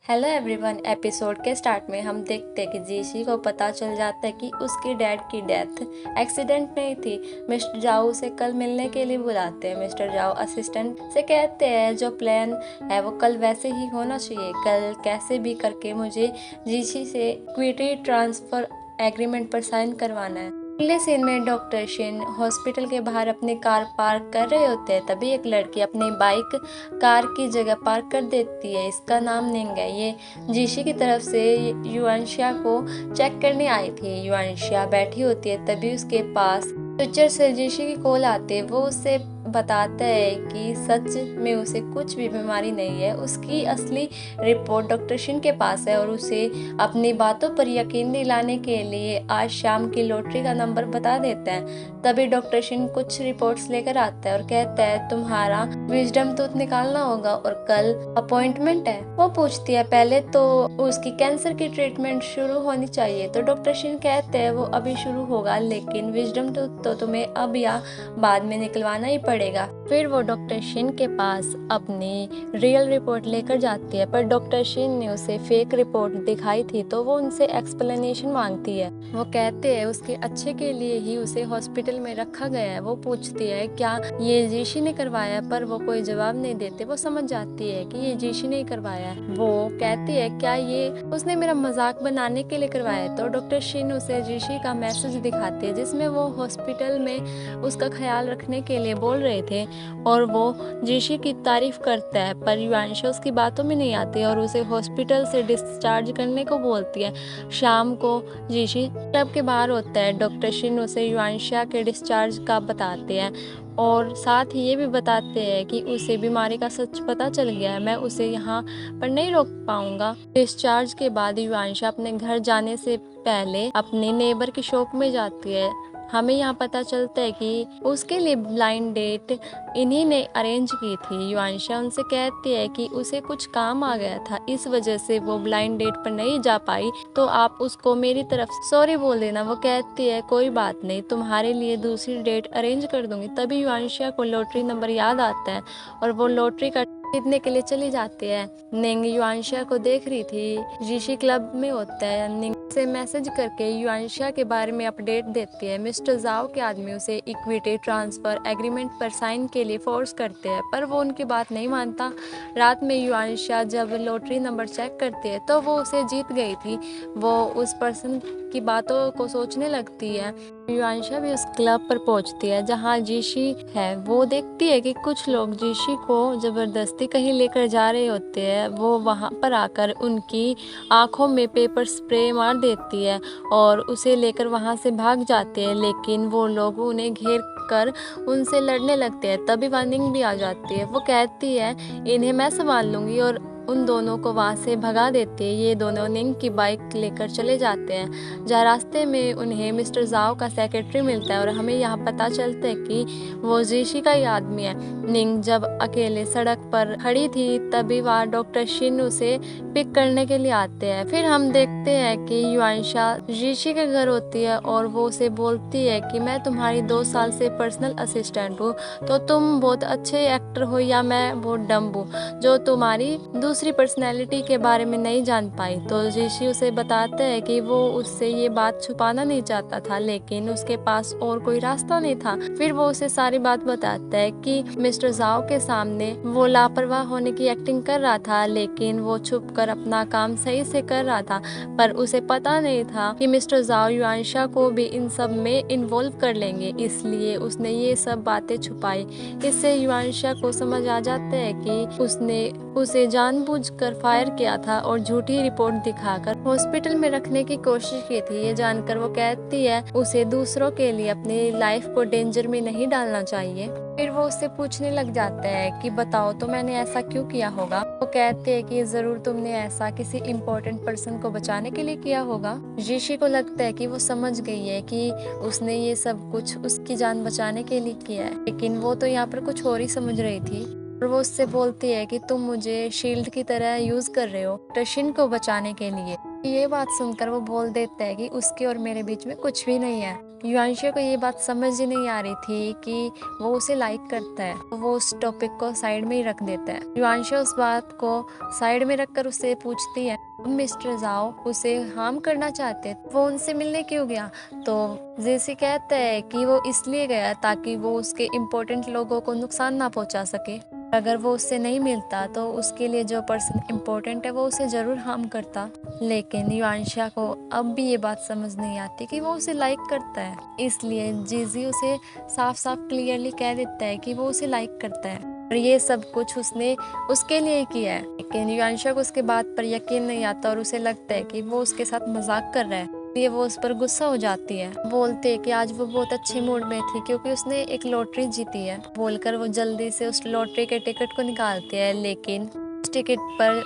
Hello everyone. Episode के start में हम देखते हैं कि जीशी को पता चल जाता है कि उसकी डैड की डेथ एक्सीडेंट नहीं थी। मिस्टर जाओ उसे कल मिलने के लिए बुलाते हैं। मिस्टर जाओ असिस्टेंट से कहते हैं जो प्लान है वो कल वैसे ही होना चाहिए। कल कैसे भी करके मुझे जीशी से इक्विटी ट्रांसफर एग्रीमेंट पर साइन करवाना है। अगले सीन में डॉक्टर शिन हॉस्पिटल के बाहर अपनी कार पार्क कर रहे होते हैं। तभी एक लड़की अपनी बाइक कार की जगह पार्क कर देती है। इसका नाम निंग है। ये जीशी की तरफ से युआनशिया को चेक करने आई थी। युआनशिया बैठी होती है। तभी उसके पास फ्यूचर से जीशी की कॉल आती है। वो उससे बताता है कि सच में उसे कुछ भी बीमारी नहीं है। उसकी असली रिपोर्ट डॉक्टर शिन के पास है और उसे अपनी बातों पर यकीन दिलाने के लिए आज शाम की लॉटरी का नंबर बता देता है। तभी डॉक्टर शिन कुछ रिपोर्ट्स लेकर आता है और कहता है तुम्हारा विजडम टूथ निकालना होगा और कल अपॉइंटमेंट है। वो पूछती है पहले तो उसकी कैंसर की ट्रीटमेंट शुरू होनी चाहिए। तो डॉक्टर शिन कहते हैं वो अभी शुरू होगा लेकिन विजडम टूथ तो तुम्हें अब या बाद में निकलवाना ही पड़ेगा। फिर वो डॉक्टर शिन के पास अपनी रियल रिपोर्ट लेकर जाती है पर डॉक्टर शिन ने उसे फेक रिपोर्ट दिखाई थी तो वो उनसे एक्सप्लेनेशन मांगती है। वो कहते हैं उसके अच्छे के लिए ही उसे हॉस्पिटल में रखा गया है। वो पूछती है क्या ये जीशी ने करवाया पर वो कोई जवाब नहीं देते। वो समझ जाती है कि ये जीशी ने करवाया है। वो कहती है क्या ये उसने मेरा मजाक बनाने के लिए करवाया है। तो डॉक्टर शिन उसे जीशी का मैसेज दिखाती है जिसमें वो हॉस्पिटल में उसका ख्याल रखने के लिए बोल रहे थे और वो जीशी की तारीफ करता है पर युआनशिया उसकी बातों में नहीं आती और उसे हॉस्पिटल से डिस्चार्ज करने को बोलती है। शाम को जीशी क्लब के बाहर होता है। डॉक्टर शिन उसे युआनशिया के डिस्चार्ज का बताते हैं और साथ ही ये भी बताते हैं कि उसे बीमारी का सच पता चल गया है। मैं उसे यहाँ पर नहीं रोक पाऊंगा। डिस्चार्ज के बाद युआनशिया अपने घर जाने से पहले अपने नेबर की शॉप में जाती है। हमें यहाँ पता चलता है कि उसके लिए ब्लाइंड डेट इन्हीं ने अरेंज की थी। युआनशिया उनसे कहती है कि उसे कुछ काम आ गया था इस वजह से वो ब्लाइंड डेट पर नहीं जा पाई तो आप उसको मेरी तरफ सॉरी बोल देना। वो कहती है कोई बात नहीं तुम्हारे लिए दूसरी डेट अरेंज कर दूंगी। तभी युआनशिया को लॉटरी नंबर याद आता है और वो लॉटरी का खरीदने के लिए चली जाती है। निंग युआनशिया को देख रही थी। जीशी क्लब में होता है। निंग से मैसेज करके युआनशिया के बारे में अपडेट देती है। मिस्टर जाओ के आदमी उसे इक्विटी ट्रांसफर एग्रीमेंट पर साइन के लिए फोर्स करते हैं पर वो उनकी बात नहीं मानता। रात में युआनशिया जब लॉटरी नंबर चेक करती है तो वो उसे जीत गई थी। वो उस पर्सन की बातों को सोचने लगती है। युआनशिया भी उस क्लब पर पहुंचती है जहां जीशी है। वो देखती है कि कुछ लोग जीशी को जबरदस्ती कहीं लेकर जा रहे होते हैं। वो वहां पर आकर उनकी आंखों में पेपर स्प्रे मार देती है और उसे लेकर वहां से भाग जाते हैं लेकिन वो लोग उन्हें घेर कर उनसे लड़ने लगते हैं। तभी वार्निंग भी आ जाती है। वो कहती है इन्हें मैं संभाल लूंगी और उन दोनों को वहां से भगा देती है। ये दोनों निंग की बाइक लेकर चले जाते हैं जहाँ रास्ते में उन्हें मिस्टर जाओ का सेक्रेटरी मिलता है और हमें यहाँ पता चलता है कि वो जीशी का ही आदमी है। निंग जब अकेले सड़क पर खड़ी थी तभी वहाँ डॉक्टर शिन उसे पिक करने के लिए आते हैं। फिर हम देखते हैं कि युआनशिया जीशी के घर होती है और वो उसे बोलती है कि मैं तुम्हारी 2 साल से पर्सनल असिस्टेंट हूँ तो तुम बहुत अच्छे एक्टर हो या मैं बहुत डम्ब हूँ जो तुम्हारी दूसरी पर्सनैलिटी के बारे में नहीं जान पाई। तो जीशी उसे बताता है कि वो उससे ये बात छुपाना नहीं चाहता था लेकिन उसके पास और कोई रास्ता नहीं था। फिर वो उसे सारी बात बताता है कि मिस्टर जाओ के सामने वो लापरवाह होने की एक्टिंग कर रहा था लेकिन वो छुप कर अपना काम सही से कर रहा था पर उसे पता नहीं था कि मिस्टर जाओ युआनशिया को भी इन सब में इन्वॉल्व कर लेंगे इसलिए उसने ये सब बातें छुपाई। इससे युआनशिया को समझ आ जाता है कि उसने उसे जानबूझकर फायर किया था और झूठी रिपोर्ट दिखाकर हॉस्पिटल में रखने की कोशिश की थी। ये जानकर वो कहती है उसे दूसरों के लिए अपनी लाइफ को डेंजर में नहीं डालना चाहिए। फिर वो उससे पूछने लग जाता है कि बताओ तो मैंने ऐसा क्यों किया होगा। वो कहते हैं कि जरूर तुमने ऐसा किसी इम्पोर्टेंट पर्सन को बचाने के लिए किया होगा। जीशी को लगता है कि वो समझ गई है कि उसने ये सब कुछ उसकी जान बचाने के लिए किया है लेकिन वो तो यहाँ पर कुछ और ही समझ रही थी। और वो उससे बोलती है कि तुम मुझे शील्ड की तरह यूज कर रहे हो टशिन को बचाने के लिए। ये बात सुनकर वो बोल देता है कि उसके और मेरे बीच में कुछ भी नहीं है। युआनशा को ये बात समझ ही नहीं आ रही थी कि वो उसे लाइक करता है। वो उस टॉपिक को साइड में ही रख देता है। युआनशा उस बात को साइड में रखकर उससे पूछती है, मिस्टर जाओ उसे हार्म करना चाहते, वो उनसे मिलने क्यों गया? तो जेसी कहता है कि वो इसलिए गया ताकि वो उसके इम्पोर्टेंट लोगों को नुकसान ना पहुंचा सके। अगर वो उससे नहीं मिलता तो उसके लिए जो पर्सन इम्पोर्टेंट है वो उसे जरूर हार्म करता। लेकिन युआनशा को अब भी ये बात समझ नहीं आती कि वो उसे लाइक करता है। इसलिए जीजी उसे साफ साफ क्लियरली कह देता है कि वो उसे लाइक करता है और ये सब कुछ उसने उसके लिए किया है। लेकिन युआनशा को उसके बात पर यकीन नहीं आता और उसे लगता है कि वो उसके साथ मजाक कर रहा है। ये वो उस पर गुस्सा हो जाती है। बोलते है कि आज वो बहुत अच्छे मूड में थी क्योंकि उसने एक लॉटरी जीती है। बोलकर वो जल्दी से उस लॉटरी के टिकट को निकालती है, लेकिन उस टिकट पर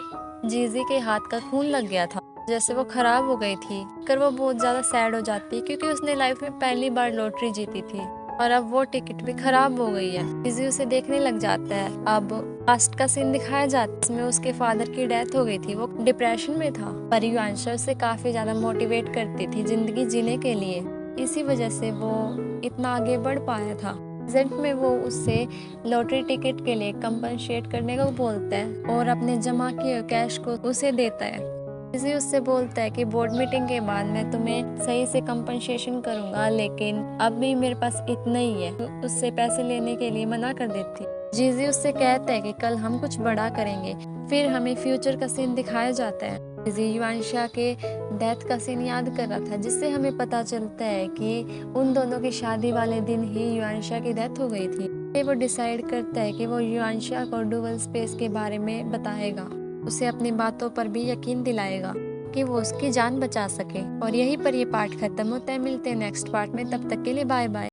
जीजी के हाथ का खून लग गया था, जैसे वो खराब हो गई थी। कर वो बहुत ज्यादा सैड हो जाती है क्योंकि उसने लाइफ में पहली बार लॉटरी जीती थी और अब वो टिकट भी खराब हो गई है। जीजी उसे देखने लग जाता है। अब पास्ट का सीन दिखाया जाता है, इसमें उसके फादर की डेथ हो गई थी। वो डिप्रेशन में था, पर युआनशा उसे काफी ज्यादा मोटिवेट करती थी जिंदगी जीने के लिए। इसी वजह से वो इतना आगे बढ़ पाया था। प्रेजेंट में वो उससे लॉटरी टिकट के लिए कंपनसेट करने को बोलता है और अपने जमा किए कैश को उसे देता है। जीजी उससे बोलता है कि बोर्ड मीटिंग के बाद मैं तुम्हें सही से कंपनसेशन करूंगा, लेकिन अब भी मेरे पास इतना ही है। तो उससे पैसे लेने के लिए मना कर देती। जीजी उससे कहता है कि कल हम कुछ बड़ा करेंगे। फिर हमें फ्यूचर का सीन दिखाया जाता है। जीजी युआनशा के डेथ का सीन याद कर रहा था, जिससे हमें पता चलता है कि उन दोनों की शादी वाले दिन ही युआनशा की डेथ हो गई थी। वो डिसाइड करता है कि वो युआनशा को डुअल स्पेस के बारे में बताएगा, उसे अपनी बातों पर भी यकीन दिलाएगा कि वो उसकी जान बचा सके। और यहीं पर ये पार्ट खत्म होता है। मिलते हैं नेक्स्ट पार्ट में, तब तक के लिए बाय बाय।